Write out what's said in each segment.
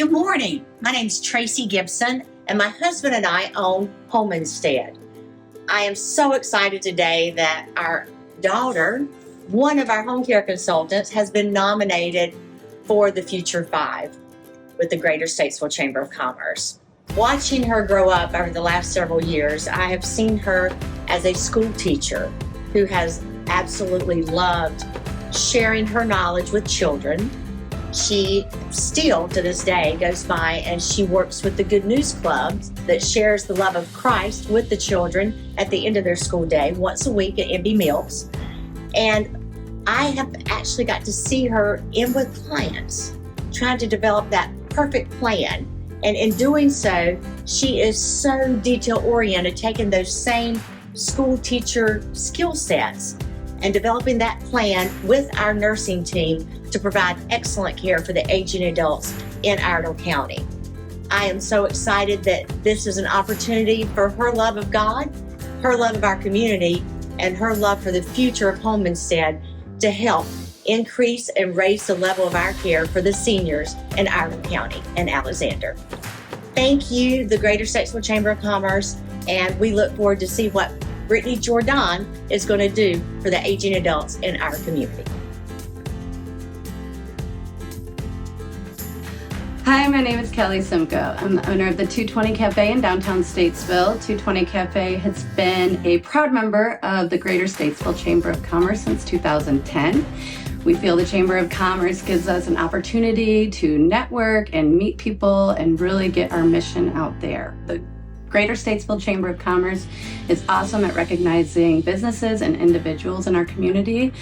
Good morning. My name's Tracy Gibson, and my husband and I own Home Instead. I am so excited today that our daughter, one of our home care consultants, has been nominated for the Future 5 with the Greater Statesville Chamber of Commerce. Watching her grow up over the last several years, I have seen her as a school teacher who has absolutely loved sharing her knowledge with children. She still, to this day, goes by and she works with the Good News Club that shares the love of Christ with the children at the end of their school day, once a week at MB Mills. And I have actually got to see her in with clients, trying to develop that perfect plan. And in doing so, she is so detail-oriented, taking those same school teacher skill sets and developing that plan with our nursing team to provide excellent care for the aging adults in Iredell County. I am so excited that this is an opportunity for her love of God, her love of our community, and her love for the future of Home Instead to help increase and raise the level of our care for the seniors in Iredell County and Alexander. Thank you, the Greater Statesville Chamber of Commerce, and we look forward to see what Brittany Jordan is going to do for the aging adults in our community. Hi, my name is Kelly Simcoe. I'm the owner of the 220 Cafe in downtown Statesville. 220 Cafe has been a proud member of the Greater Statesville Chamber of Commerce since 2010. We feel the Chamber of Commerce gives us an opportunity to network and meet people and really get our mission out there. The Greater Statesville Chamber of Commerce is awesome at recognizing businesses and individuals in our community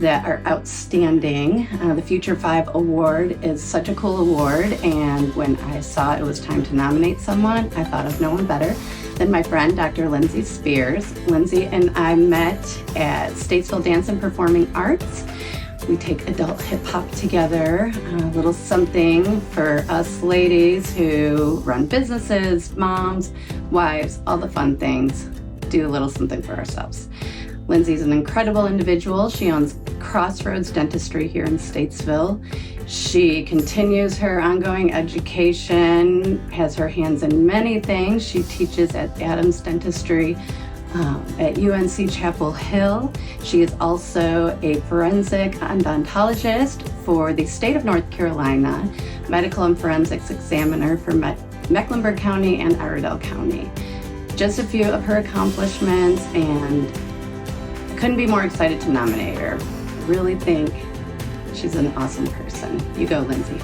that are outstanding. The Future 5 Award is such a cool award, and when I saw it was time to nominate someone, I thought of no one better than my friend, Dr. Lindsay Spears. Lindsay and I met at Statesville Dance and Performing Arts. We take adult hip hop together, a little something for us ladies who run businesses, moms, wives, all the fun things, do a little something for ourselves. Lindsay's an incredible individual. She owns Crossroads Dentistry here in Statesville. She continues her ongoing education, has her hands in many things. She teaches at Adams Dentistry at UNC Chapel Hill. She is also a forensic odontologist for the state of North Carolina, medical and forensics examiner for Mecklenburg County and Iredell County. Just a few of her accomplishments, and couldn't be more excited to nominate her. Really think she's an awesome person. You go, Lindsay.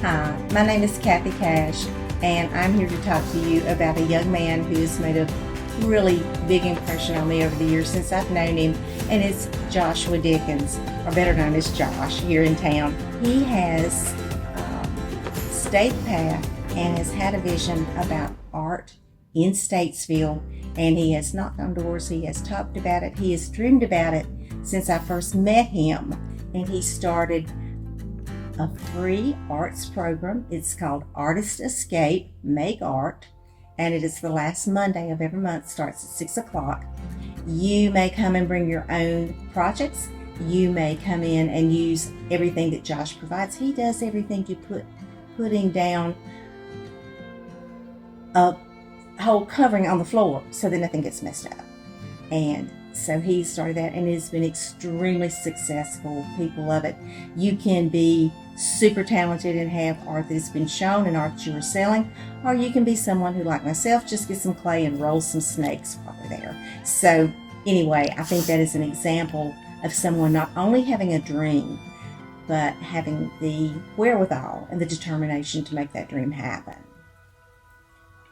Hi, my name is Kathy Cash, and I'm here to talk to you about a young man who has made a really big impression on me over the years since I've known him, and it's Joshua Dickens, or better known as Josh, here in town. He has stayed the path and has had a vision about art in Statesville, and he has knocked on doors, he has talked about it, he has dreamed about it since I first met him, and he started a free arts program. It's called Artist Escape, Make Art, and it is the last Monday of every month, starts at 6 o'clock. You may come and bring your own projects. You may come in and use everything that Josh provides. He does everything you putting down a whole covering on the floor so that nothing gets messed up. And so he started that, and it's been extremely successful. People love it. You can be super talented and have art that's been shown and art that you are selling, or you can be someone who, like myself, just get some clay and roll some snakes while they're there. So anyway, I think that is an example of someone not only having a dream, but having the wherewithal and the determination to make that dream happen.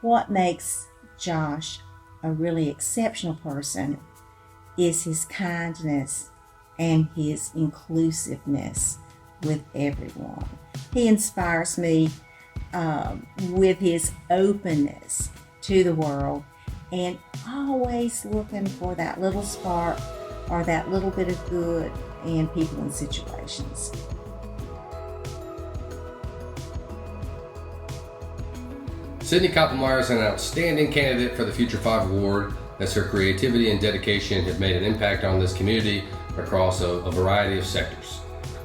What makes Josh a really exceptional person is his kindness and his inclusiveness with everyone. He inspires me with his openness to the world and always looking for that little spark or that little bit of good in people and situations. Sydney Koppelmeyer is an outstanding candidate for the Future 5 Award, as her creativity and dedication have made an impact on this community across a variety of sectors.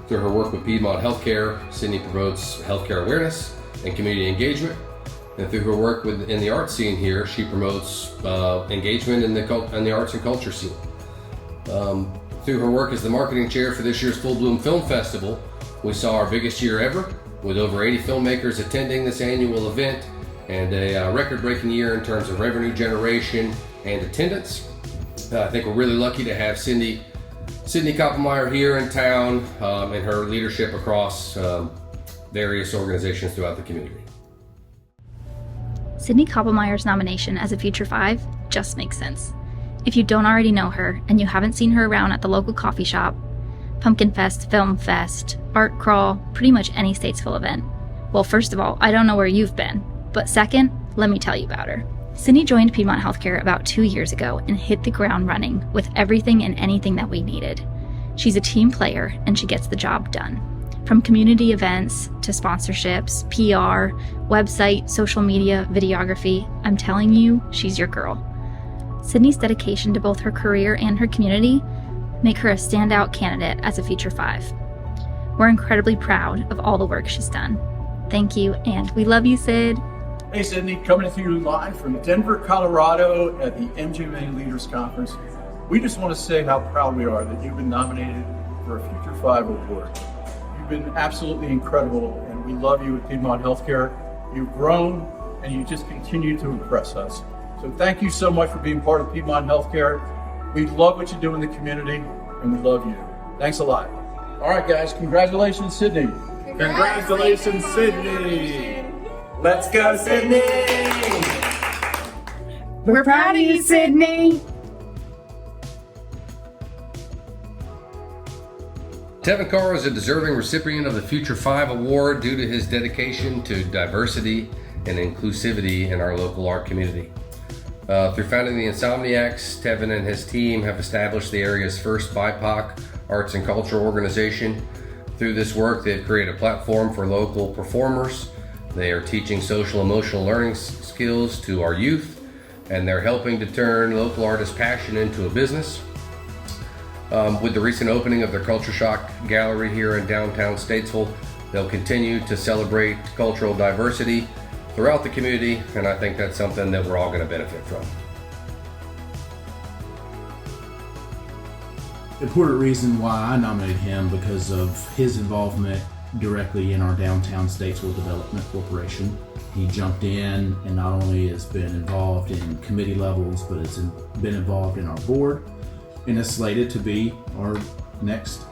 Through her work with Piedmont Healthcare, Sydney promotes healthcare awareness and community engagement. And through her work in the art scene here, she promotes engagement in the arts and culture scene. Through her work as the marketing chair for this year's Full Bloom Film Festival, we saw our biggest year ever, with over 80 filmmakers attending this annual event, and a record-breaking year in terms of revenue generation and attendance. I think we're really lucky to have Sydney Koppelmeyer here in town, and her leadership across various organizations throughout the community. Sydney Koppelmeyer's nomination as a Future 5 just makes sense. If you don't already know her and you haven't seen her around at the local coffee shop, Pumpkin Fest, Film Fest, Art Crawl, pretty much any Statesville event, well, first of all, I don't know where you've been, but second, let me tell you about her. Sydney joined Piedmont Healthcare about 2 years ago and hit the ground running with everything and anything that we needed. She's a team player and she gets the job done. From community events to sponsorships, PR, website, social media, videography, I'm telling you, she's your girl. Sydney's dedication to both her career and her community make her a standout candidate as a Future 5. We're incredibly proud of all the work she's done. Thank you, and we love you, Sid. Hey Sydney, coming to you live from Denver, Colorado at the MGMA Leaders Conference. We just want to say how proud we are that you've been nominated for a Future 5 award. You've been absolutely incredible, and we love you at Piedmont Healthcare. You've grown, and you just continue to impress us. So thank you so much for being part of Piedmont Healthcare. We love what you do in the community, and we love you. Thanks a lot. All right, guys, congratulations, Sydney. Congratulations, Sydney. Let's go, Sydney. We're proud of you, Sydney. Tevin Carr is a deserving recipient of the Future 5 Award due to his dedication to diversity and inclusivity in our local art community. Through founding the Insomniacs, Tevin and his team have established the area's first BIPOC arts and culture organization. Through this work, they've created a platform for local performers. They are teaching social emotional learning skills to our youth, and they're helping to turn local artists' passion into a business. With the recent opening of their Culture Shock Gallery here in downtown Statesville, they'll continue to celebrate cultural diversity throughout the community, and I think that's something that we're all going to benefit from. Important reason why I nominated him because of his involvement directly in our downtown Statesville Development Corporation. He jumped in and not only has been involved in committee levels, but has been involved in our board and is slated to be our next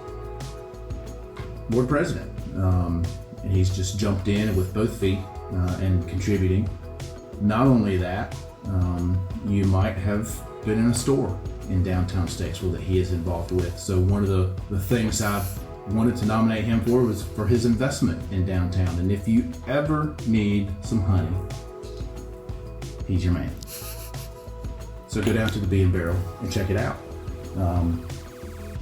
board president. And he's just jumped in with both feet and contributing. Not only that, you might have been in a store in downtown Statesville that he is involved with. So one of the things I wanted to nominate him for was for his investment in downtown. And if you ever need some honey, he's your man. So go down to the Bee and Barrel and check it out.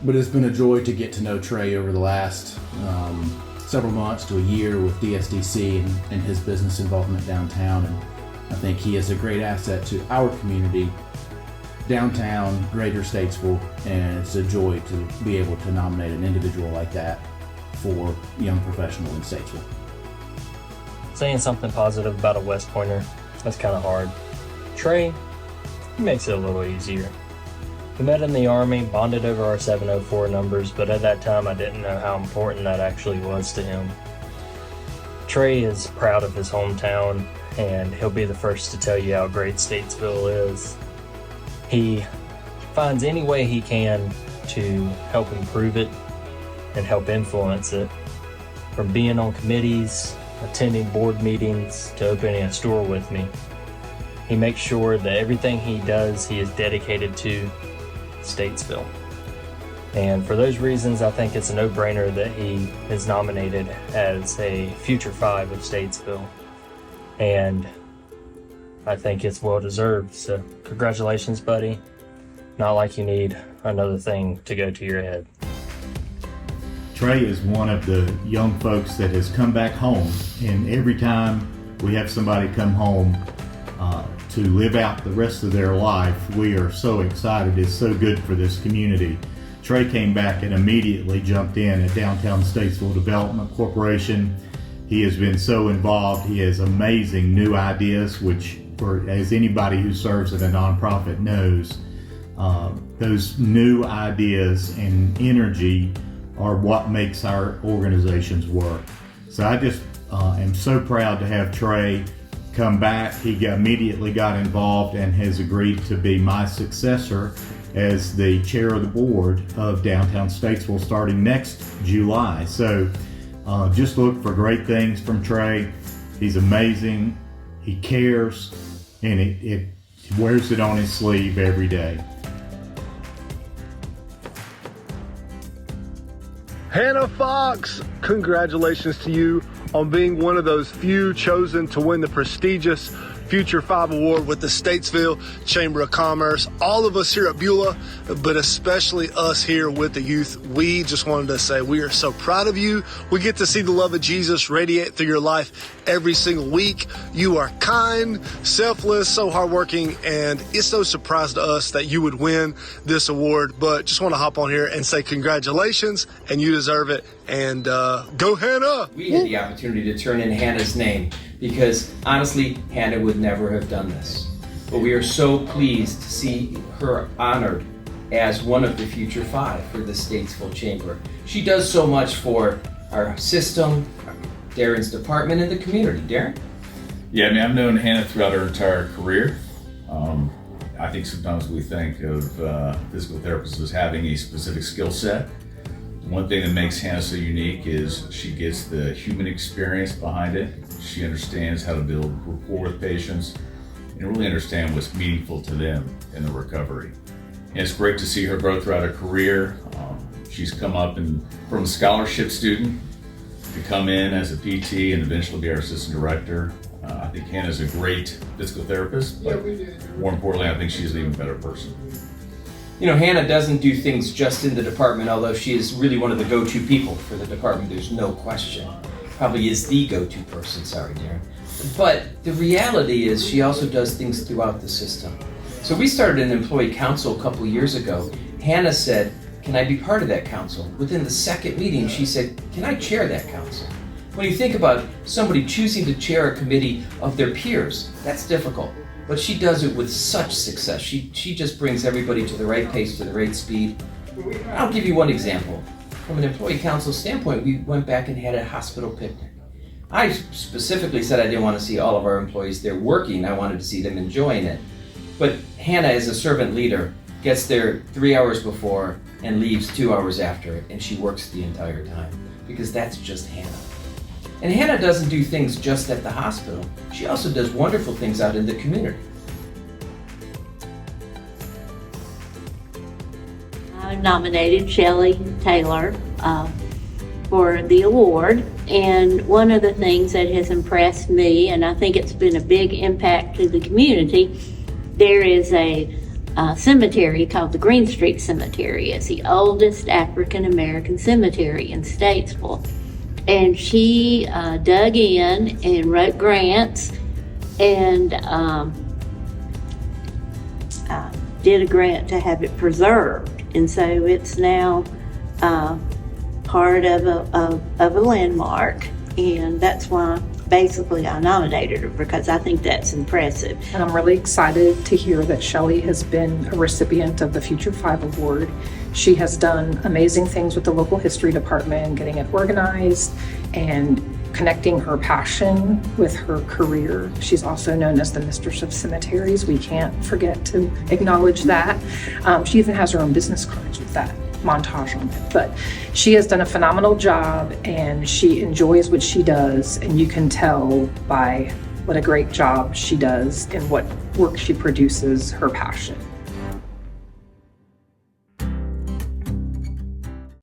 But it's been a joy to get to know Trey over the last several months to a year with DSDC and his business involvement downtown. And I think he is a great asset to our community, downtown, greater Statesville, and it's a joy to be able to nominate an individual like that for young professional in Statesville. Saying something positive about a West Pointer, that's kind of hard. Trey, he makes it a little easier. We met in the Army, bonded over our 704 numbers, but at that time I didn't know how important that actually was to him. Trey is proud of his hometown, and he'll be the first to tell you how great Statesville is. He finds any way he can to help improve it and help influence it. From being on committees, attending board meetings, to opening a store with me. He makes sure that everything he does, he is dedicated to Statesville. And for those reasons, I think it's a no-brainer that he is nominated as a Future 5 of Statesville. And I think it's well-deserved, so congratulations, buddy. Not like you need another thing to go to your head. Trey is one of the young folks that has come back home, and every time we have somebody come home to live out the rest of their life, we are so excited. It's so good for this community. Trey came back and immediately jumped in at Downtown Statesville Development Corporation. He has been so involved. He has amazing new ideas, which, as anybody who serves at a nonprofit knows, those new ideas and energy are what makes our organizations work. So I just am so proud to have Trey come back. He immediately got involved and has agreed to be my successor as the chair of the board of Downtown Statesville starting next July. So just look for great things from Trey. He's amazing. He cares, and he wears it on his sleeve every day. Hannah Fox, congratulations to you on being one of those few chosen to win the prestigious Future 5 Award with the Statesville Chamber of Commerce. All of us here at Beulah, but especially us here with the youth, we just wanted to say we are so proud of you. We get to see the love of Jesus radiate through your life every single week. You are kind, selfless, so hardworking, and it's no surprise to us that you would win this award. But just want to hop on here and say congratulations, and you deserve it. And go Hannah! We had the opportunity to turn in Hannah's name because honestly, Hannah would never have done this. But we are so pleased to see her honored as one of the Future 5 for the Statesville Chamber. She does so much for our system, Darren's department, and the community. Darren? Yeah, I mean, I've known Hannah throughout her entire career. I think sometimes we think of physical therapists as having a specific skill set. One thing that makes Hannah so unique is she gets the human experience behind it. She understands how to build rapport with patients and really understand what's meaningful to them in the recovery. And it's great to see her grow throughout her career. She's come up from a scholarship student to come in as a PT and eventually be our assistant director. I think Hannah's a great physical therapist, but more importantly, I think she's an even better person. You know, Hannah doesn't do things just in the department, although she is really one of the go-to people for the department, there's no question. Probably is the go-to person, sorry, Darren. But the reality is she also does things throughout the system. So we started an employee council a couple years ago. Hannah said, can I be part of that council? Within the second meeting, she said, can I chair that council? When you think about somebody choosing to chair a committee of their peers, that's difficult. But she does it with such success. She just brings everybody to the right pace, to the right speed. I'll give you one example. From an employee council standpoint, we went back and had a hospital picnic. I specifically said I didn't want to see all of our employees there working. I wanted to see them enjoying it. But Hannah, as a servant leader, gets there 3 hours before and leaves 2 hours after, and she works the entire time because that's just Hannah. And Hannah doesn't do things just at the hospital. She also does wonderful things out in the community. I nominated Shelley Taylor for the award, and one of the things that has impressed me, and I think it's been a big impact to the community, there is a cemetery called the Green Street Cemetery. It's the oldest African American cemetery in Statesville. And she dug in and wrote grants and did a grant to have it preserved. And so it's now part of a landmark. And that's why basically I nominated her, because I think that's impressive. And I'm really excited to hear that Shelley has been a recipient of the Future 5 Award. She has done amazing things with the local history department, getting it organized and connecting her passion with her career. She's also known as the Mistress of Cemeteries. We can't forget to acknowledge that. She even has her own business cards with that montage on it. But she has done a phenomenal job and she enjoys what she does, and you can tell by what a great job she does and what work she produces, her passion.